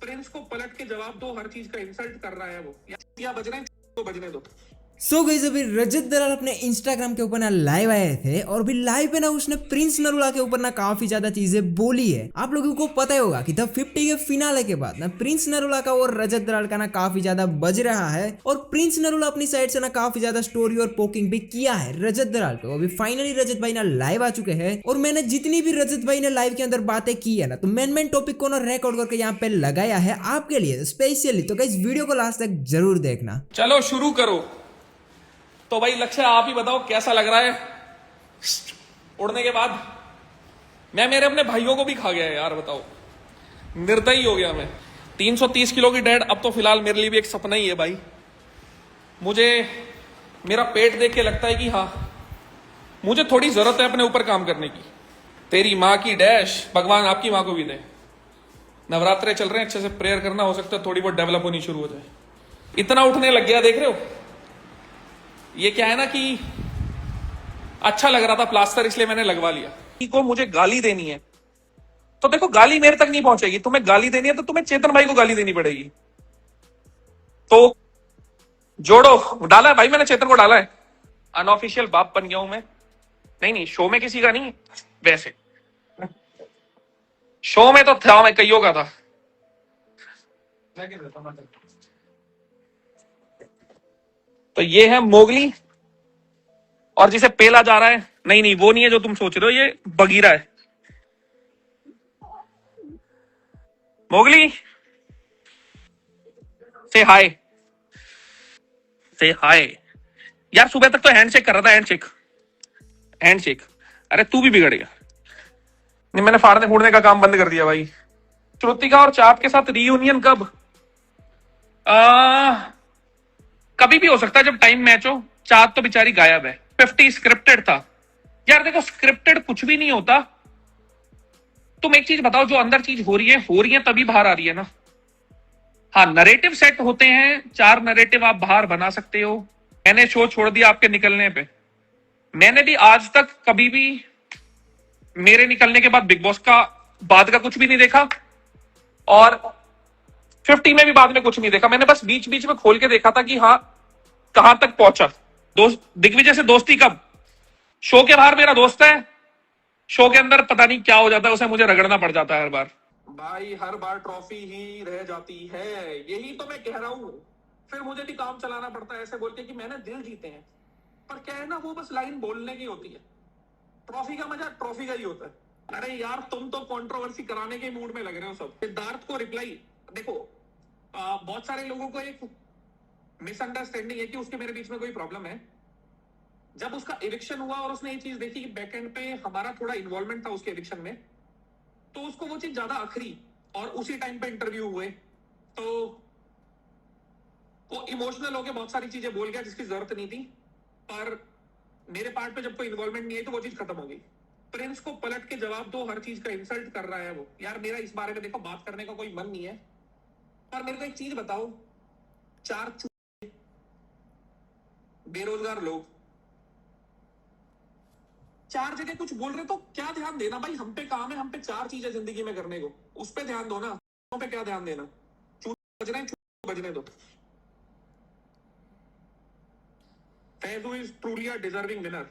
Prince को पलट के जवाब दो, हर चीज का इंसल्ट कर रहा है वो, या बज रहे हैं तो बजने दो। सो गाइस अभी रजत दलाल अपने इंस्टाग्राम के ऊपर ना लाइव आए थे और भी लाइव पे ना उसने प्रिंस नरूला के ऊपर ना काफी ज्यादा चीजें बोली है। आप लोगों को पता ही होगा कि द 50 के फिनाले के बाद ना प्रिंस नरूला का और रजत दलाल का ना काफी ज्यादा बज रहा है और प्रिंस नरूला अपनी साइड से ना काफी ज्यादा स्टोरी और पोकिंग भी किया है रजत दलाल पे। अभी फाइनली रजत भाई ना लाइव आ चुके हैं और मैंने जितनी भी रजत भाई ने लाइव के अंदर बातें की है ना तो मेन टॉपिक को ना रिकॉर्ड करके यहाँ पे लगाया है आपके लिए स्पेशली। तो गाइस वीडियो को लास्ट तक जरूर देखना। चलो शुरू करो। तो भाई लक्ष्य आप ही बताओ कैसा लग रहा है उड़ने के बाद। मैं मेरे अपने भाइयों को भी खा गया यार, बताओ, निर्दयी हो गया मैं। 330 किलो की डेड अब तो फिलहाल मेरे लिए भी एक सपना ही है भाई। मुझे मेरा पेट देख के लगता है कि हाँ मुझे थोड़ी जरूरत है अपने ऊपर काम करने की। तेरी माँ की डैश, भगवान आपकी माँ को भी दे। नवरात्रे चल रहे हैं, अच्छे से प्रेयर करना, हो सकता है थोड़ी बहुत डेवलप होनी शुरू हो जाए। इतना उठने लग गया, देख रहे हो। ये क्या है ना कि अच्छा लग रहा था प्लास्टर, इसलिए मैंने लगवा लिया। को मुझे गाली देनी है तो देखो गाली मेरे तक नहीं पहुंचेगी। तुम्हें गाली देनी है तो तुम्हें चेतन भाई को गाली देनी पड़ेगी। तो जोड़ो, डाला है भाई मैंने, चेतन को डाला है। अनऑफिशियल बाप बन गया हूं मैं। नहीं शो में किसी का नहीं, वैसे शो में तो था, मैं कईयों का था। तो ये है मोगली, और जिसे पेला जा रहा है, नहीं वो नहीं है जो तुम सोच रहे हो, ये बगीरा है। मोगली से हाय, से हाय। यार सुबह तक तो हैंडशेक कर रहा था, हैंडशेक। अरे तू भी बिगड़ गया। नहीं, मैंने फाड़ने फूड़ने का काम बंद कर दिया भाई। श्रुतिका और चाप के साथ रीयूनियन कब? कभी भी हो सकता है जब टाइम मैच हो। चाप तो बेचारी गायब है। 50 स्क्रिप्टेड था यार। देखो स्क्रिप्टेड कुछ भी नहीं होता। तुम एक चीज बताओ, जो अंदर चीज हो रही है तभी बाहर आ रही है ना। हाँ, नरेटिव सेट होते हैं, 4 नरेटिव आप बाहर बना सकते हो। मैंने शो छोड़ दिया आपके निकलने पे। मैंने भी आज तक कभी भी मेरे निकलने के बाद बिग बॉस का बाद का कुछ भी नहीं देखा, और 50 में भी बाद में कुछ नहीं देखा। मैंने बस बीच बीच में खोल के देखा था कि हाँ कहां तक पहुंचा। दिग्विजय से दोस्ती कब? शो के बाहर मेरा दोस्त है, शो के अंदर पता नहीं क्या हो जाता है, उसे मुझे रगड़ना पड़ जाता है हर बार। भाई हर बार ट्रॉफी ही रह जाती है, यही तो मैं कह रहा हूं। फिर मुझे भी काम चलाना पड़ता है ऐसे बोल के कि मैंने दिल जीते हैं। पर क्या है ना, वो बस लाइन बोलने की होती है। ट्रॉफी का मजा ट्रॉफी का ही होता है। अरे यार तुम तो कंट्रोवर्सी कराने के मूड में लग रहे हो सब। सिद्धार्थ को रिप्लाई देखो, बहुत सारे लोगों को एक मिसअंडरस्टैंडिंग है कि उसके मेरे बीच में कोई प्रॉब्लम है। जब उसका एविक्शन हुआ और उसने ये चीज देखी कि बैकएंड पे हमारा थोड़ा इन्वॉल्वमेंट था उसके एविक्शन में, तो उसको वो चीज ज्यादा आखिरी और उसी टाइम पे इंटरव्यू हुए तो वो इमोशनल होकर बहुत सारी चीजें बोल गया जिसकी जरूरत नहीं थी। पर मेरे पार्ट पे जब कोई इन्वॉल्वमेंट नहीं है तो वो चीज खत्म हो गई। प्रिंस को पलट के जवाब दो, हर चीज का इंसल्ट कर रहा है वो। यार मेरा इस बारे में देखो बात करने का कोई मन नहीं है, पर मेरे को एक चीज बताओ, 4 बेरोजगार लोग 4 जगह कुछ बोल रहे तो क्या ध्यान देना भाई। हम पे काम है, हम पे 4 चीजें जिंदगी में करने को, उस पे ध्यान दो ना। पे क्या ध्यान देना? बज रहे हैं, बजने दो। Faizu is truly a deserving winner.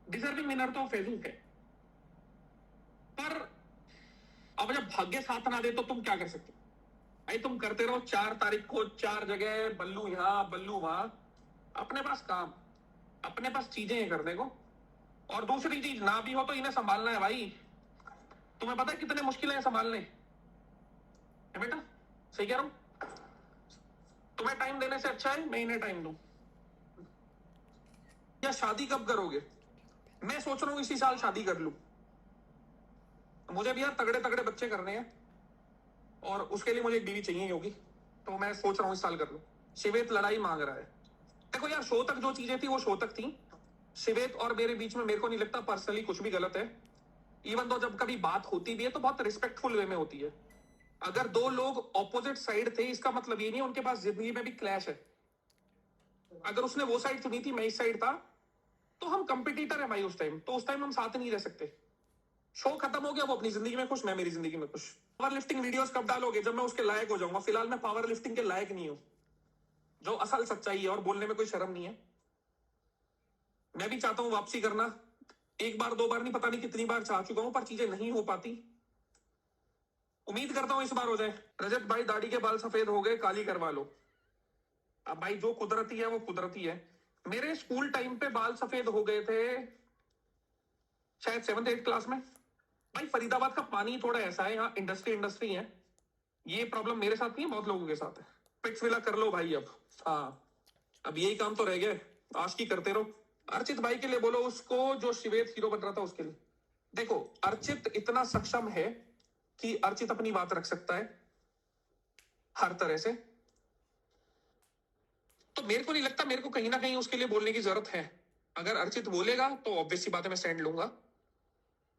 Deserving winner तो फैजू है, पर अब जब भाग्य साथ ना दे तो तुम क्या कर सकते हो भाई। तुम करते रहो 4 तारीख को 4 जगह, बल्लू यहां बल्लू वहां। अपने पास काम, अपने पास चीजें हैं करने को। और दूसरी चीज, ना भी हो तो इन्हें संभालना है भाई। तुम्हें पता है कितने मुश्किल है संभालने है बेटा? सही कह रहा हूं? तुम्हें टाइम देने से अच्छा है मैं इन्हें टाइम दूं। या शादी कब करोगे? मैं सोच रहा हूं इसी साल शादी कर लूं। मुझे भी यार तगड़े तगड़े बच्चे करने हैं, और उसके लिए मुझे एक बीवी चाहिए होगी। तो मैं सोच रहा हूं इस साल कर लूं। शिवेत लड़ाई मांग रहा है। देखो यार, शो तक जो चीजें थी वो शो तक थी। शिवेत और मेरे बीच में मेरे को नहीं लगता पर्सनली कुछ भी गलत है। इवन तो जब कभी बात होती भी है तो बहुत रिस्पेक्टफुल वे में होती है। अगर 2 लोग ऑपोजिट साइड थे, इसका मतलब ये नहीं उनके पास जिंदगी में भी क्लैश है। अगर उसने वो साइड चुनी थी, मैं इस साइड था, तो हम कंपिटिटर है भाई उस टाइम, तो उस टाइम हम साथ नहीं रह सकते। शो खत्म हो गया, वो अपनी जिंदगी में खुश, मैं मेरी जिंदगी में खुश। पावर लिफ्टिंग वीडियोस कब डालोगे? जब मैं उसके लायक हो जाऊंगा। फिलहाल मैं पावर लिफ्टिंग के लायक नहीं हूं, जो असल सच्चाई है, और बोलने में कोई शर्म नहीं है। मैं भी चाहता हूं वापसी करना, एक बार दो बार नहीं, पता नहीं कितनी बार चाह चुका हूं, पर चीजें नहीं हो पाती। उम्मीद करता हूं इस बार हो जाए। रजत भाई दाढ़ी के बाल सफेद हो गए, काली करवा लो। अब भाई जो कुदरती है वो कुदरती है। मेरे स्कूल टाइम पे बाल सफेद हो गए थे शायद 7th 8th क्लास में। भाई फरीदाबाद का पानी थोड़ा ऐसा है, यहाँ इंडस्ट्री है। ये प्रॉब्लम मेरे साथ नहीं है, बहुत लोगों के साथ है। पिक्स विला कर लो भाई अब। हाँ, अब यही काम तो रह गया, आज की करते रहो। अर्चित भाई के लिए बोलो उसको, जो शिवेद हीरो बन रहा था उसके लिए। देखो, अर्चित इतना सक्षम है कि अर्चित अपनी बात रख सकता है हर तरह से। तो मेरे को नहीं लगता मेरे को कहीं ना कहीं उसके लिए बोलने की जरूरत है। अगर अर्चित बोलेगा तो ऑब्वियस सी बात है, मैं स्टैंड लूंगा।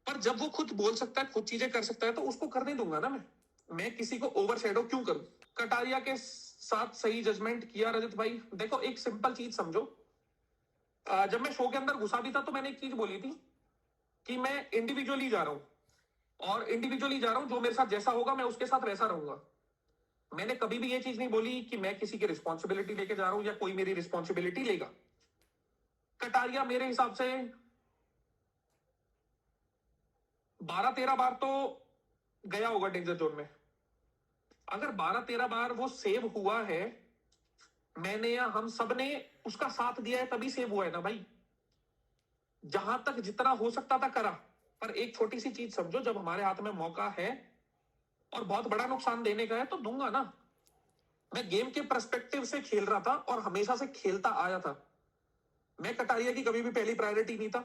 पर जब वो खुद बोल सकता है, खुद चीजें कर सकता है, तो उसको करने दूंगा ना मैं किसी को ओवर शेडो क्यों करूं? कटारिया के साथ सही जजमेंट किया रजत भाई। देखो, एक सिंपल चीज समझो। जब मैं शो के अंदर घुसा भी था तो मैंने एक चीज बोली थी कि मैं इंडिविजुअली जा रहा हूं, और इंडिविजुअली जा रहा हूं, जो मेरे साथ जैसा होगा मैं उसके साथ वैसा रहूंगा। मैंने कभी भी ये चीज नहीं बोली कि मैं किसी की रिस्पॉन्सिबिलिटी लेके जा रहा हूं या कोई मेरी रिस्पॉन्सिबिलिटी लेगा। कटारिया मेरे हिसाब से 12-13 बार तो गया होगा डेंजर जोन में। अगर 12-13 बार वो सेव हुआ है, मैंने या हम सब ने उसका साथ दिया है, तभी सेव हुआ है ना भाई। जहां तक जितना हो सकता था करा। पर एक छोटी सी चीज समझो, जब हमारे हाथ में मौका है और बहुत बड़ा नुकसान देने का है तो दूंगा ना। मैं गेम के पर्सपेक्टिव से खेल रहा था और हमेशा से खेलता आया था। मैं कटारिया की कभी भी पहली प्रायोरिटी नहीं था,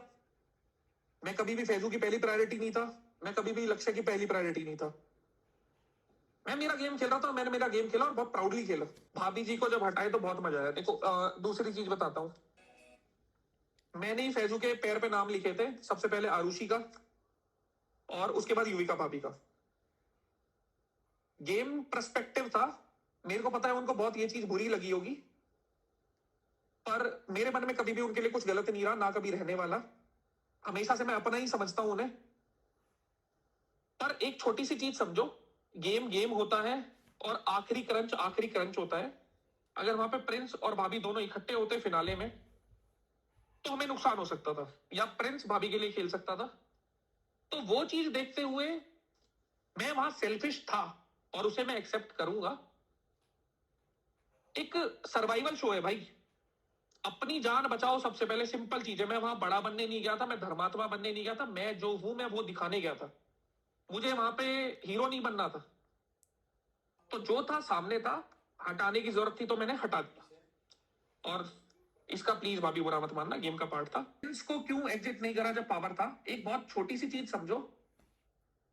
मैं कभी भी फैजू की पहली प्रायोरिटी नहीं था, मैं कभी भी लक्ष्य की पहली प्रायोरिटी नहीं था। मैं मेरा गेम खेल रहा था, मैंने मेरा गेम खेला और बहुत प्राउडली खेला। भाभी जी को जब हटाए तो बहुत मजा आया। देखो, दूसरी चीज बताता हूं। मैंने ही फैजू के पैर पे नाम लिखे थे, सबसे पहले आरुषि का और उसके बाद युविका भाभी का। गेम पर्सपेक्टिव था। मेरे को पता है उनको बहुत ये चीज बुरी लगी होगी, पर मेरे मन में कभी भी उनके लिए कुछ गलत नहीं रहा, ना कभी रहने वाला। हमेशा से मैं अपना ही समझता हूं उन्हें। पर एक छोटी सी चीज समझो, गेम गेम होता है और आखिरी क्रंच होता है। अगर वहां पे प्रिंस और भाभी दोनों इकट्ठे होते फिनाले में तो हमें नुकसान हो सकता था, या प्रिंस भाभी के लिए खेल सकता था। तो वो चीज देखते हुए मैं वहां सेल्फिश था और उसे मैं एक्सेप्ट करूंगा। एक सर्वाइवल शो है भाई, अपनी जान बचाओ सबसे पहले, सिंपल चीज है। मैं वहां बड़ा बनने नहीं गया था, मैं धर्मात्मा बनने नहीं गया था, मैं जो हूं मैं वो दिखाने गया था। मुझे वहां पे हीरो नहीं बनना था। तो जो था सामने था, हटाने की जरूरत थी तो मैंने हटा दिया। और इसका प्लीज भाभी बुरा मत मानना, गेम का पार्ट था। इसको क्यों एग्जिट नहीं करा जब पावर था? एक बहुत छोटी सी चीज समझो।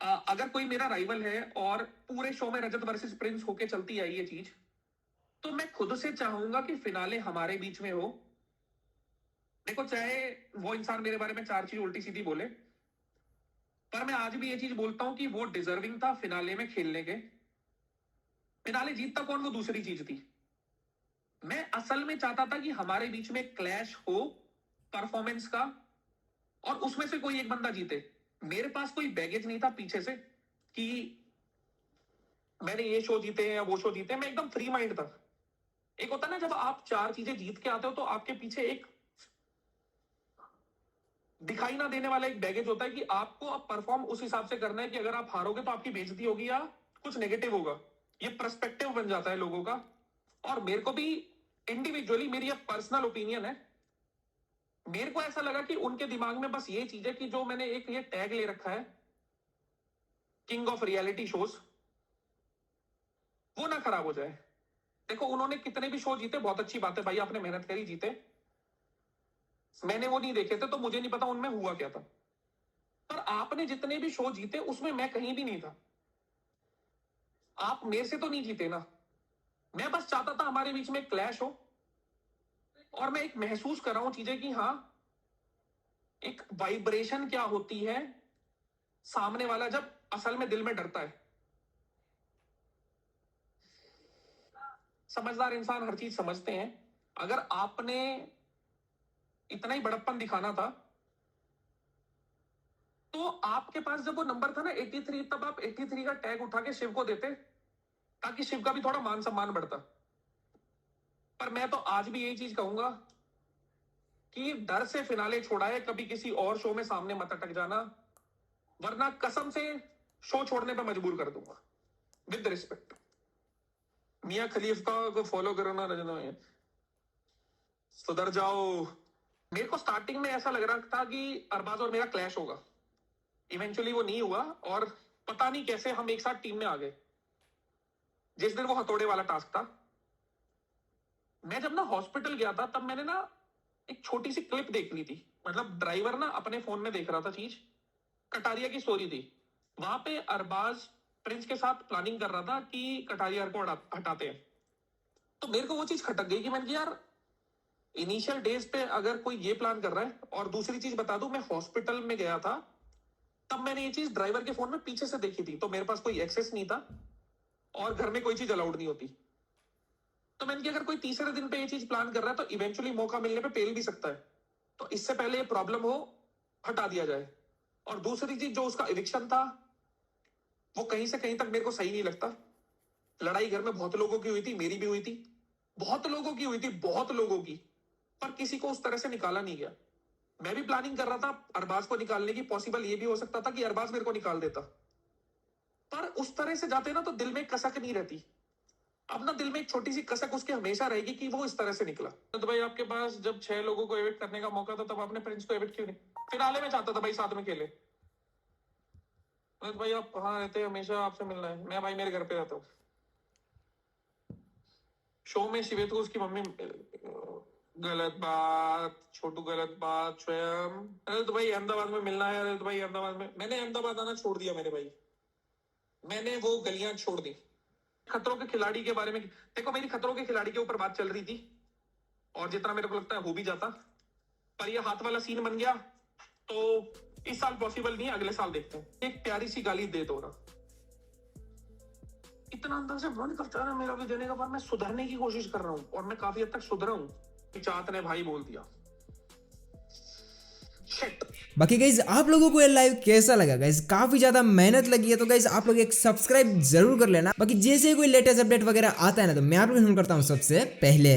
अगर कोई मेरा राइवल है और पूरे शो में रजत वर्सेस प्रिंस होके चलती आई ये चीज, तो मैं खुद से चाहूंगा कि फिनाले हमारे बीच में हो। देखो, चाहे वो इंसान मेरे बारे में 4 चीज उल्टी सीधी बोले, पर मैं आज भी ये चीज बोलता हूं कि वो डिजर्विंग था फिनाले में खेलने के। फिनाले जीतता कौन, वो दूसरी चीज थी। मैं असल में चाहता था कि हमारे बीच में क्लैश हो परफॉर्मेंस का, और उसमें से कोई एक बंदा जीते। मेरे पास कोई बैगेज नहीं था पीछे से कि मैंने ये शो जीते हैं या वो शो जीते हैं। मैं एकदम फ्री माइंड था। एक होता ना, जब आप 4 चीजें जीत के आते हो तो आपके पीछे एक दिखाई ना देने वाला एक बैगेज होता है कि आपको अब परफॉर्म उस हिसाब से करना है कि अगर आप हारोगे तो आपकी बेइज्जती होगी या कुछ नेगेटिव होगा। ये पर्सपेक्टिव बन जाता है लोगों का। और मेरे को भी इंडिविजुअली, मेरी ये पर्सनल ओपिनियन है, मेरे को ऐसा लगा कि उनके दिमाग में बस ये चीज है कि जो मैंने एक ये टैग ले रखा है किंग ऑफ रियलिटी शोज, वो ना खराब हो जाए। देखो, उन्होंने कितने भी शो जीते, बहुत अच्छी बात है भाई, आपने मेहनत करी, जीते। मैंने वो नहीं देखे थे तो मुझे नहीं पता उनमें हुआ क्या था। पर आपने जितने भी शो जीते उसमें मैं कहीं भी नहीं था। आप मेरे से तो नहीं जीते ना। मैं बस चाहता था हमारे बीच में क्लैश हो, और मैं एक महसूस कर रहा हूं चीजें कि हाँ, एक वाइब्रेशन क्या होती है सामने वाला जब असल में दिल में डरता है। समझदार इंसान हर चीज समझते हैं। अगर आपने इतना ही बड़प्पन दिखाना था, तो आपके पास जब वो नंबर था ना 83, तब आप 83 का टैग उठा के शिव को देते, ताकि शिव का भी थोड़ा मान सम्मान बढ़ता। पर मैं तो आज भी यही चीज कहूंगा कि डर से फिनाले छोड़ा है, कभी किसी और शो में सामने मत अटक जाना, वरना कसम से शो छोड़ने पे मजबूर कर दूंगा। विद रिस्पेक्ट, मियां खलीफा को फॉलो करो ना रजना, सुधर जाओ। मेरे को स्टार्टिंग में ऐसा लग रहा था कि अरबाज और मेरा क्लैश होगा, इवेंचुअली वो नहीं हुआ, और पता नहीं कैसे हम एक साथ टीम में आ गए। जिस दिन वो हथौड़े वाला टास्क था, मैं जब ना हॉस्पिटल गया था, तब मैंने ना एक छोटी सी क्लिप देख ली थी। मतलब ड्राइवर ना अपने फोन में देख रहा था चीज, कटारिया की स्टोरी थी। वहां पे अरबाज प्रिंस के साथ प्लानिंग कर रहा था कि कटारिया को हटाते हैं। तो मेरे को वो चीज खटक गई कि मैंने कहा यार, इनिशियल डेज पे अगर कोई ये प्लान कर रहा है, और दूसरी चीज बता दूं, मैं हॉस्पिटल में गया था, तब मैंने ये चीज ड्राइवर के फोन में पीछे से देखी थी, तो मेरे पास कोई एक्सेस नहीं था, और घर में कोई चीज अलाउड नहीं होती। तो मैंने कहा अगर कोई तीसरे दिन पे ये चीज प्लान कर रहा है, तो इवेंचुअली मौका मिलने पे पेल भी सकता है, तो इससे पहले ये प्रॉब्लम हो, हटा दिया जाए। और दूसरी चीज, जो उसका इविक्शन था, वो कहीं से कहीं तक मेरे को सही नहीं लगता। लड़ाई घर में बहुत लोगों की हुई थी, मेरी भी हुई थी, बहुत लोगों की हुई थी, बहुत लोगों की, पर किसी को उस तरह से निकाला नहीं गया। मैं भी प्लानिंग कर रहा था अरबाज को निकालने की, पॉसिबल ये भी हो सकता था कि अरबाज मेरे को निकाल देता, पर उस तरह से जाते ना तो दिल में कसक नहीं रहती। अब ना दिल में एक छोटी सी कसक उसके हमेशा रहेगी कि वो इस तरह से निकला। तो भाई आपके पास जब 6 लोगों को एविट करने का मौका था, तब आपने प्रिंस को एविट क्यों नहीं? फिनाले में चाहता था भाई साथ में खेले। तो भाई आप कहाँ रहते हैं? हमेशा आपसे मिलना है। मैं भाई मेरे घर पे रहता हूँ। शो में शिवेत को उसकी मम्मी, गलत बात छोटू, गलत बात स्वयं। अरे तो भाई अहमदाबाद में मिलना है। अरे तो भाई अहमदाबाद में, मैंने अहमदाबाद आना छोड़ दिया मेरे भाई, मैंने वो गलियां छोड़ दी। खतरों के खिलाड़ी के बारे में देखो, मेरी खतरों के खिलाड़ी के ऊपर बात चल रही थी, और जितना मेरे को लगता है हो भी जाता, पर ये हाथ वाला सीन बन गया, तो इस साल पॉसिबल नहीं है, अगले साल देखते हैं। एक प्यारी सी गाली दे दो ना, इतना अंदर से मन करता है ना मेरा भी देने का, पर मैं सुधरने की कोशिश कर रहा हूँ, और मैं काफी हद तक सुधरा हूँ। चाहत ने भाई बोल दिया। Shit. बाकी गाइज आप लोगों को ये लाइव कैसा लगा गाइज? काफी ज्यादा मेहनत लगी है, तो गाइज आप लोग एक सब्सक्राइब जरूर कर लेना। बाकी जैसे कोई लेटेस्ट अपडेट वगैरह आता है ना, तो मैं आप लोग करता हूँ सबसे पहले।